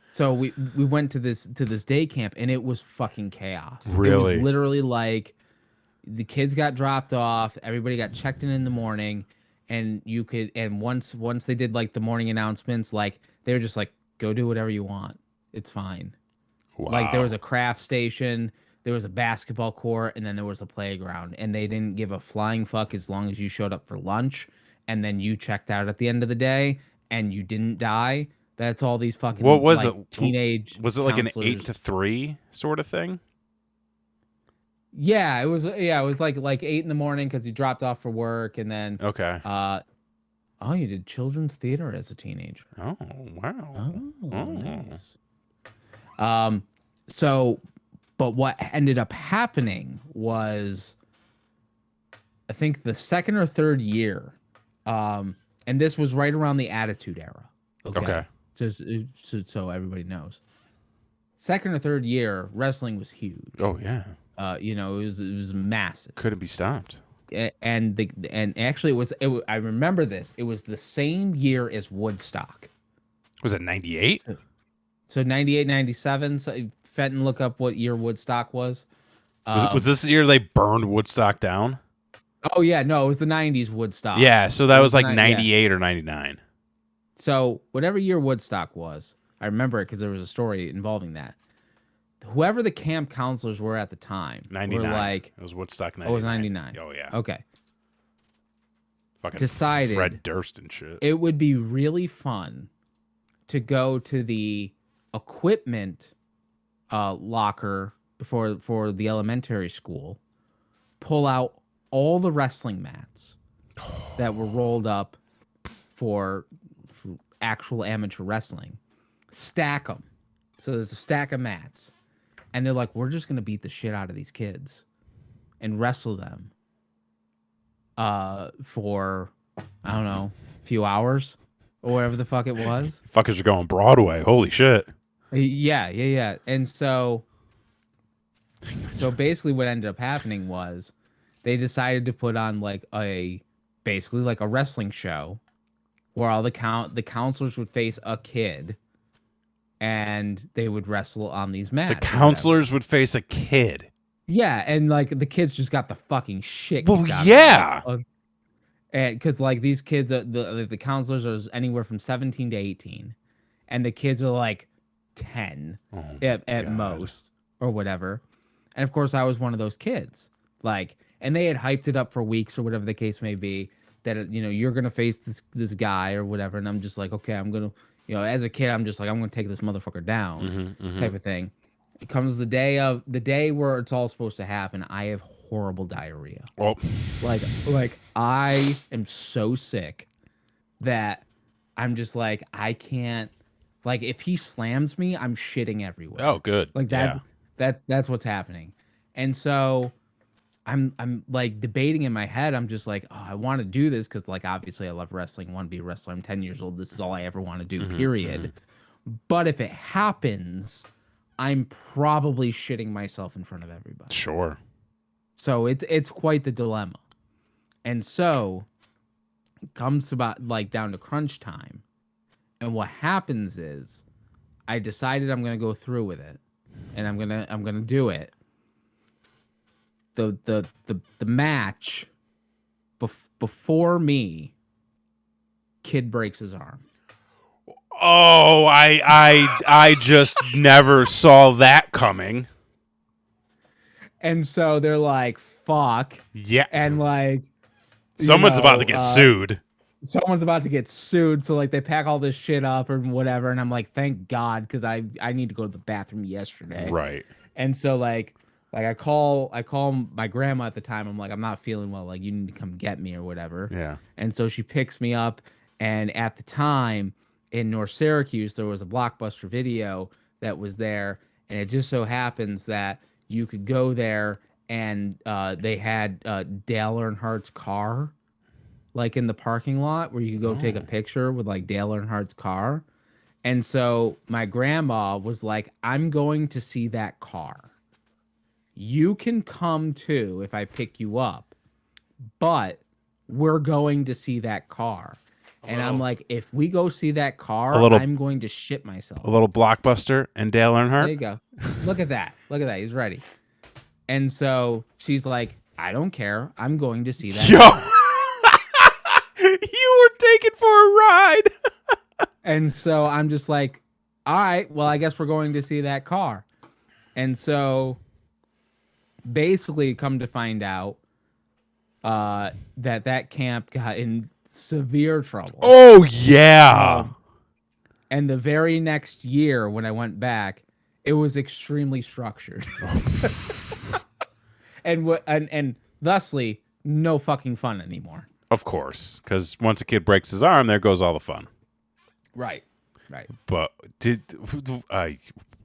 So we went to this day camp, and it was fucking chaos. Really? It was literally like the kids got dropped off, everybody got checked in the morning, and once they did like the morning announcements, like they were just like, go do whatever you want. It's fine. Wow. Like there was a craft station, there was a basketball court, and then there was a playground, and they didn't give a flying fuck as long as you showed up for lunch and then you checked out at the end of the day and you didn't die. That's all these fucking what was like, it? Teenage was it like counselors. an 8 to 3 sort of thing? Yeah, it was. Yeah, it was like 8 in the morning because you dropped off for work, and then okay. Oh, you did children's theater as a teenager. Oh, wow. Nice. So, but what ended up happening was, I think the second or third year, and this was right around the Attitude Era. Okay. So everybody knows. Second or third year, wrestling was huge. Oh yeah. It was massive. Couldn't be stopped. And actually I remember this. It was the same year as Woodstock. Was it 98? So 98, 97. So Fenton, look up what year Woodstock was. Was this the year they burned Woodstock down? Oh yeah, no, it was the 90s Woodstock. Yeah, so that was like 98 or 99. So whatever year Woodstock was, I remember it because there was a story involving that. Whoever the camp counselors were at the time, 99. were like, it was Woodstock 99. Oh, it was 99. Oh yeah. Okay. Fucking decided Fred Durst and shit. It would be really fun to go to the equipment locker for the elementary school, pull out all the wrestling mats that were rolled up for actual amateur wrestling, stack them. So there's a stack of mats. And they're like, we're just going to beat the shit out of these kids and wrestle them for, I don't know, a few hours or whatever the fuck it was. Fuckers are going Broadway. Holy shit. Yeah. And so basically what ended up happening was they decided to put on basically a wrestling show where all the counselors would face a kid. And they would wrestle on these mats. The counselors would face a kid. Yeah, and the kids just got the fucking shit. Well, yeah. And because these kids, the counselors are anywhere from 17 to 18, and the kids are like 10 at most or whatever. And of course, I was one of those kids. And they had hyped it up for weeks or whatever the case may be. That you're gonna face this guy or whatever, and I'm just like, okay, I'm gonna. As a kid, I'm just like, I'm going to take this motherfucker down type of thing. It comes the day where it's all supposed to happen. I have horrible diarrhea. Oh. I am so sick that I'm just like, I can't, if he slams me, I'm shitting everywhere. Oh, good. That's what's happening. And so I'm debating in my head. I'm just like, oh, I want to do this because obviously I love wrestling. I want to be a wrestler. I'm 10 years old. This is all I ever want to do, period. But if it happens, I'm probably shitting myself in front of everybody. Sure. So it's quite the dilemma. And so it comes about down to crunch time. And what happens is I decided I'm going to go through with it. And I'm going to do it. The match before me, kid breaks his arm. Oh, I just never saw that coming. And so they're like, fuck. Yeah. And someone's about to get sued. Someone's about to get sued. So they pack all this shit up or whatever. And I'm like, thank God, because I need to go to the bathroom yesterday. Right. And so I call my grandma at the time. I'm like, I'm not feeling well. You need to come get me or whatever. Yeah. And so she picks me up. And at the time in North Syracuse, there was a Blockbuster Video that was there. And it just so happens that you could go there and they had Dale Earnhardt's car, like in the parking lot where you could go take a picture with like Dale Earnhardt's car. And so my grandma was like, I'm going to see that car. You can come too if I pick you up, but we're going to see that car. And I'm like, if we go see that car, I'm going to shit myself. A little Blockbuster and Dale Earnhardt. There you go. Look at that. Look at that. He's ready. And so she's like, I don't care. I'm going to see that. Yo, you were taken for a ride. And so I'm just like, all right, well, I guess we're going to see that car. And so basically come to find out that camp got in severe trouble. Oh, yeah. And the very next year when I went back, it was extremely structured. and thusly, no fucking fun anymore. Of course, because once a kid breaks his arm, there goes all the fun. Right. But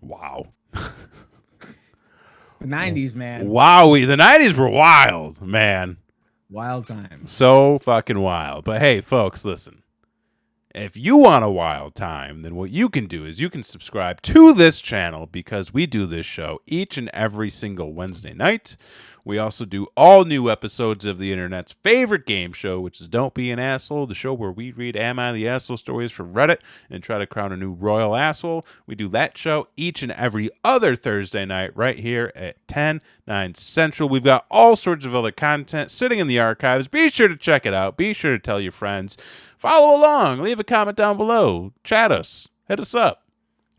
wow. The 90s, man. Wowie. The 90s were wild, man. Wild times. So fucking wild. But hey, folks, listen. If you want a wild time, then what you can do is you can subscribe to this channel because we do this show each and every single Wednesday night. We also do all new episodes of the internet's favorite game show, which is Don't Be an Asshole, the show where we read Am I the Asshole stories from Reddit and try to crown a new royal asshole. We do that show each and every other Thursday night right here at 10, 9 Central. We've got all sorts of other content sitting in the archives. Be sure to check it out. Be sure to tell your friends. Follow along. Leave a comment down below. Chat us. Hit us up.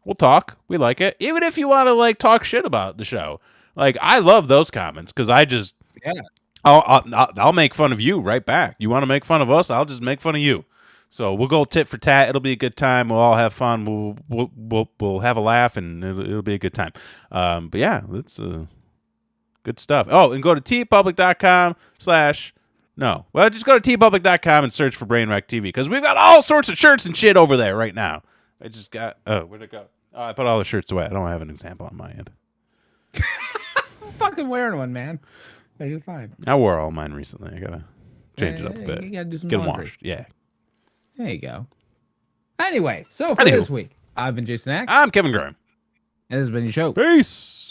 We'll talk. We like it. Even if you want to like talk shit about the show. Like, I love those comments because I just, I'll make fun of you right back. You want to make fun of us? I'll just make fun of you. So we'll go tit for tat. It'll be a good time. We'll all have fun. We'll have a laugh and it'll be a good time. But yeah, that's good stuff. Oh, and go to tpublic.com/ No. Well, just go to tpublic.com and search for Brainwreck TV because we've got all sorts of shirts and shit over there right now. I just got, where'd it go? Oh, I put all the shirts away. I don't have an example on my end. I'm fucking wearing one, man. You're fine. I wore all mine recently. I gotta change it up a bit. You gotta do some Get them laundry. washed. Yeah. There you go. Anyway, so for this week, I've been Jason X. I'm Kevin Graham. And this has been your show. Peace.